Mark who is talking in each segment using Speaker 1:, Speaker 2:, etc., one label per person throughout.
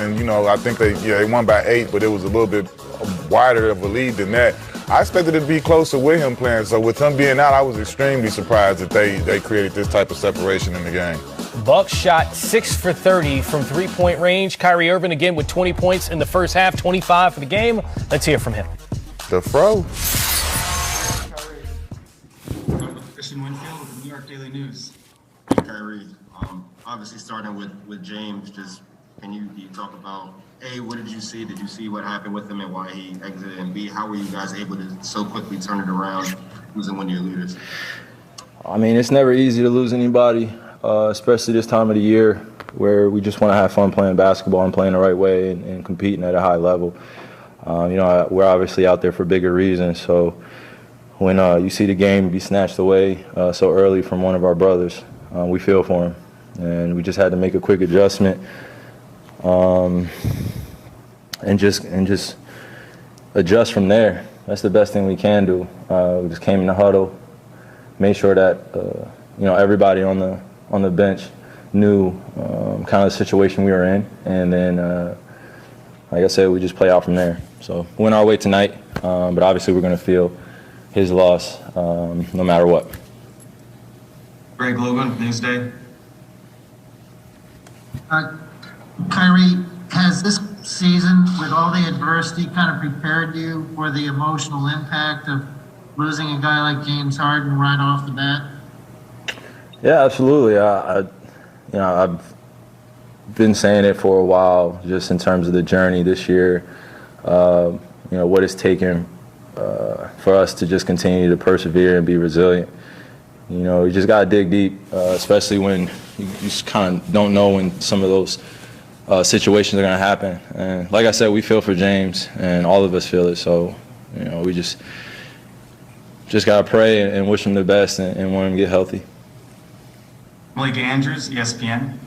Speaker 1: and I think they won by 8, but it was a little bit wider of a lead than that. I expected it to be closer with him playing, so with him being out, I was extremely surprised that they created this type of separation in the game.
Speaker 2: Bucks shot 6 for 30 from three-point range. Kyrie Irving again with 20 points in the first half, 25 for the game. Let's hear from him.
Speaker 1: The Fro.
Speaker 3: Christian Winfield with the New York Daily News. Hey, Kyrie, obviously starting with James, just can you talk about, A, what did you see? Did you see what happened with him and why he exited? And B, how were you guys able to so quickly turn it around, losing one of your leaders?
Speaker 4: I mean, it's never easy to lose anybody, especially this time of the year where we just want to have fun playing basketball and playing the right way and competing at a high level. We're obviously out there for bigger reasons, so when you see the game be snatched away so early from one of our brothers, we feel for him. And we just had to make a quick adjustment and just adjust from there. That's the best thing we can do. We just came in the huddle, made sure that everybody on the bench knew kind of the situation we were in, and then like I said, we just play out from there. So we went our way tonight, but obviously we're going to feel his loss no matter what.
Speaker 3: Greg Logan, Newsday.
Speaker 5: Kyrie, has this season, with all the adversity, kind of prepared you for the emotional impact of losing a guy like James Harden right off the bat?
Speaker 4: Yeah, absolutely. I've been saying it for a while, just in terms of the journey this year. What it's taken for us to just continue to persevere and be resilient. You just got to dig deep, especially when you just kind of don't know when some of those situations are going to happen. And like I said, we feel for James, and all of us feel it. So, we just got to pray and wish him the best and want him to get healthy.
Speaker 3: Malika Andrews, ESPN.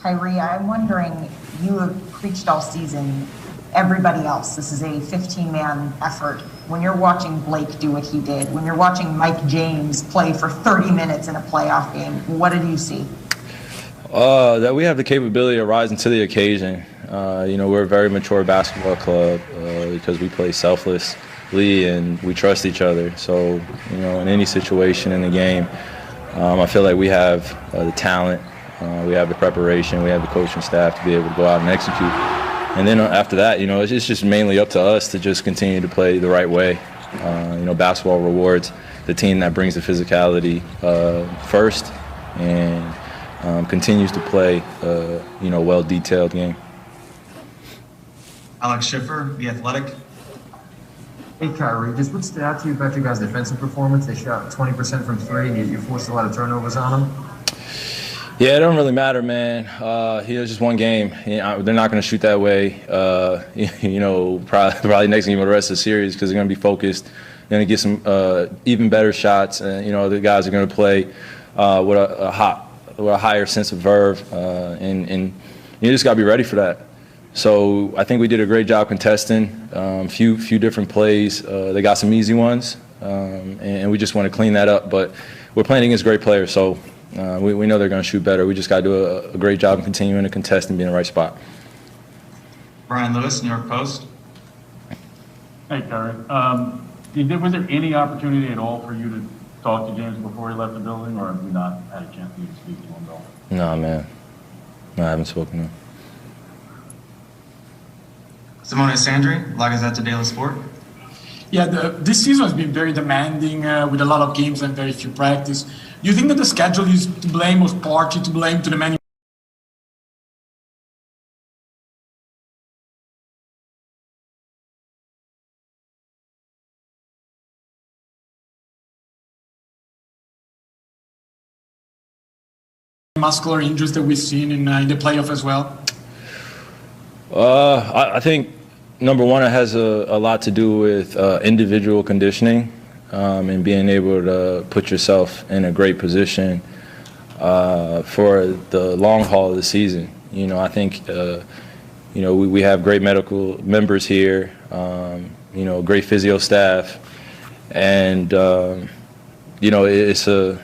Speaker 6: Kyrie, I'm wondering, you have preached all season, everybody else, this is a 15-man effort. When you're watching Blake do what he did, when you're watching Mike James play for 30 minutes in a playoff game, what did you see?
Speaker 4: That we have the capability of rising to the occasion. We're a very mature basketball club because we play selflessly and we trust each other. So, in any situation in the game, I feel like we have the talent, we have the preparation, we have the coaching staff to be able to go out and execute. And then after that, it's just mainly up to us to just continue to play the right way. Basketball rewards the team that brings the physicality first and continues to play well-detailed game.
Speaker 3: Alex Schiffer, The Athletic.
Speaker 7: Hey, Kyrie, just what stood out to you about your guys' defensive performance? They shot 20% from three, and you forced a lot of turnovers on them.
Speaker 4: Yeah, it don't really matter, man. It was just one game. They're not going to shoot that way. Probably next game of the rest of the series because they're going to be focused. They're going to get some even better shots, and the guys are going to play with a higher sense of verve, and you just got to be ready for that. So I think we did a great job contesting. Few different plays. They got some easy ones, and we just want to clean that up. But we're playing against great players, so. We know they're going to shoot better. We just got to do a great job of continuing to contest and be in the right spot.
Speaker 3: Brian Lewis, New York Post.
Speaker 8: Hey, Kyrie. Was there any opportunity at all for you to talk to James before he left the building, or have you not had a chance for you to speak to him at all?
Speaker 4: No, man. No, I haven't spoken to him.
Speaker 3: Simone Sandri, La Gazzetta dello Sport.
Speaker 9: Yeah, this season has been very demanding with a lot of games and very few practice. Do you think that the schedule is to blame, or partly to blame, to the many muscular injuries that we've seen in the playoff as well?
Speaker 4: I think, number one, it has a lot to do with individual conditioning. And being able to put yourself in a great position for the long haul of the season. I think, we have great medical members here, great physio staff, and, it's a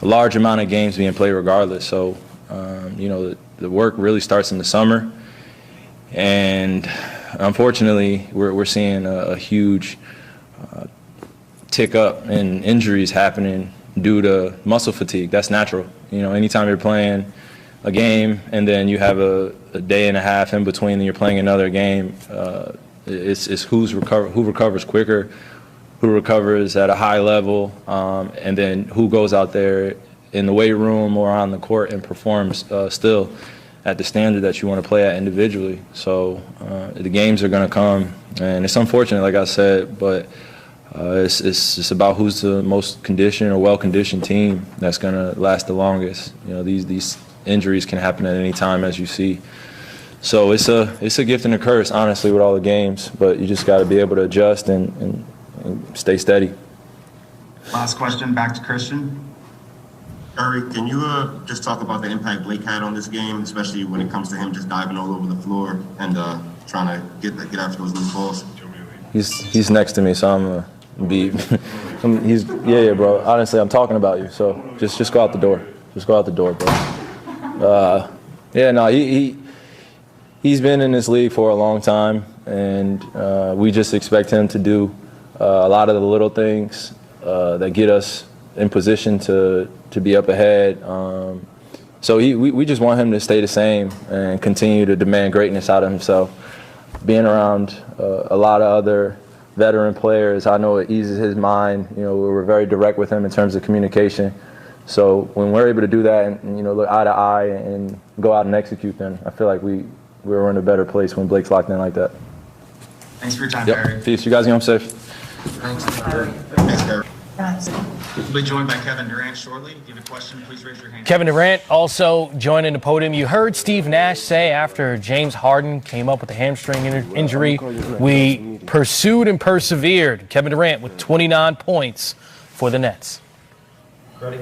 Speaker 4: large amount of games being played regardless. So, The work really starts in the summer, and unfortunately, we're seeing a huge tick up in injuries happening due to muscle fatigue. That's natural. Anytime you're playing a game and then you have a day and a half in between and you're playing another game, it's who recovers quicker, who recovers at a high level, and then who goes out there in the weight room or on the court and performs still at the standard that you want to play at individually. So the games are going to come, and it's unfortunate, like I said, but it's just about who's the most conditioned or well-conditioned team that's going to last the longest. These injuries can happen at any time, as you see. So it's a gift and a curse, honestly, with all the games. But you just got to be able to adjust and stay steady.
Speaker 3: Last question, back to Christian. Irving, can you just talk about the impact Blake had on this game, especially when it comes to him just diving all over the floor and trying to get after those loose balls?
Speaker 4: He's next to me, so I'm gonna be. Yeah, bro. Honestly, I'm talking about you. So just go out the door. Just go out the door, bro. He's been in this league for a long time, and we just expect him to do a lot of the little things that get us in position to be up ahead. So we just want him to stay the same and continue to demand greatness out of himself. Being around a lot of other veteran players, I know it eases his mind. We're very direct with him in terms of communication. So when we're able to do that and look eye to eye and go out and execute, then I feel like we're in a better place when Blake's locked in like that.
Speaker 3: Thanks for your time,
Speaker 4: Yep.
Speaker 3: Kyrie.
Speaker 4: Peace. You guys get home safe.
Speaker 3: Thanks, Kyrie.
Speaker 10: We'll be joined by Kevin Durant shortly. If you have a question, please raise your hand.
Speaker 2: Kevin Durant also joining the podium. You heard Steve Nash say after James Harden came up with a hamstring injury, we pursued and persevered. Kevin Durant with 29 points for the Nets.
Speaker 10: Ready?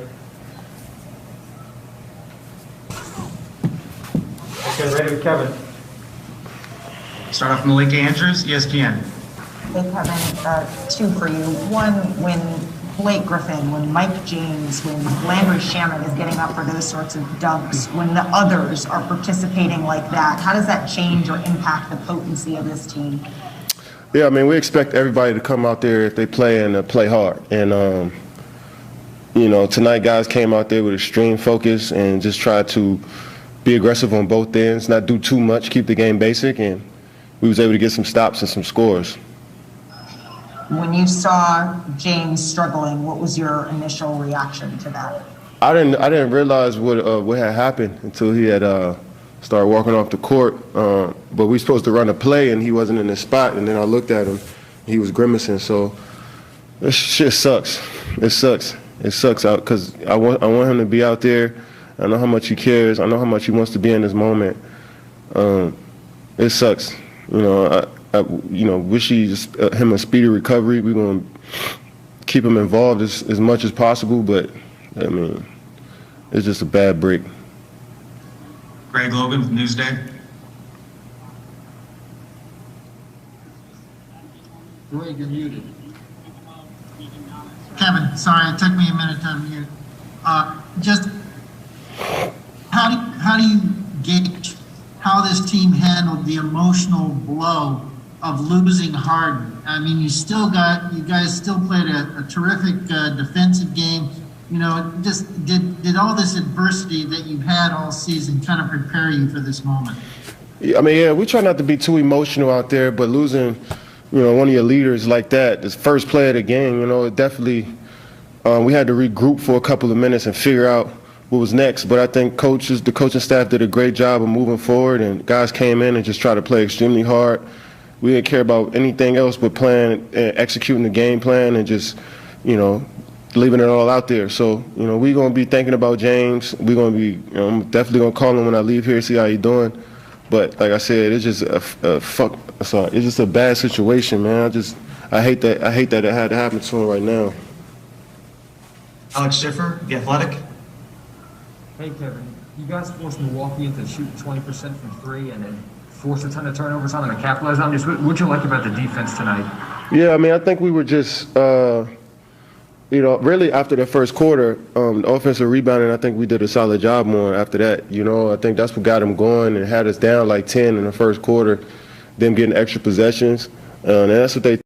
Speaker 10: Okay, ready with Kevin. Start off Malika Andrews, ESPN.
Speaker 6: Hey, Kevin, two for you. One, when Blake Griffin, when Mike James, when Landry Shamet is getting up for those sorts of dunks, when the others are participating like that, how does that change or impact the potency of this team?
Speaker 11: Yeah, we expect everybody to come out there if they play and play hard. And, tonight guys came out there with extreme focus and just tried to be aggressive on both ends, not do too much, keep the game basic, and we was able to get some stops and some scores.
Speaker 6: When you saw James struggling, what was your initial reaction to that?
Speaker 11: I didn't realize what had happened until he had started walking off the court. But we were supposed to run a play, and he wasn't in his spot. And then I looked at him, he was grimacing. So this shit sucks. It sucks. It sucks out because I want him to be out there. I know how much he cares. I know how much he wants to be in this moment. It sucks. I wish him a speedy recovery. We're going to keep him involved as much as possible, but, it's just a bad break.
Speaker 10: Greg Logan with Newsday.
Speaker 5: Greg, you're muted. Kevin, sorry, it took me a minute to unmute. Just how do you gauge how this team handled the emotional blow of losing Harden? You guys still played a terrific defensive game. Just did all this adversity that you've had all season kind of prepare you for this moment?
Speaker 11: Yeah, we try not to be too emotional out there, but losing, one of your leaders like that, this first play of the game, it definitely, we had to regroup for a couple of minutes and figure out what was next. But I think the coaching staff did a great job of moving forward, and guys came in and just tried to play extremely hard. We didn't care about anything else but playing and executing the game plan and just, leaving it all out there. So, we're going to be thinking about James. We're going to be, I'm definitely going to call him when I leave here, see how he's doing. But like I said, it's just it's just a bad situation, man. I hate that it had to happen to him right now.
Speaker 10: Alex Schiffer, The Athletic.
Speaker 7: Hey, Kevin, you guys forced Milwaukee into shooting 20% from three and then forced a ton of turnovers on them and capitalized on this. What'd you like about the defense tonight?
Speaker 11: Yeah, I think we were just, you know, really after the first quarter, the offensive rebounding, I think we did a solid job on after that. You know, I think that's what got them going and had us down like 10 in the first quarter, them getting extra possessions. And that's what they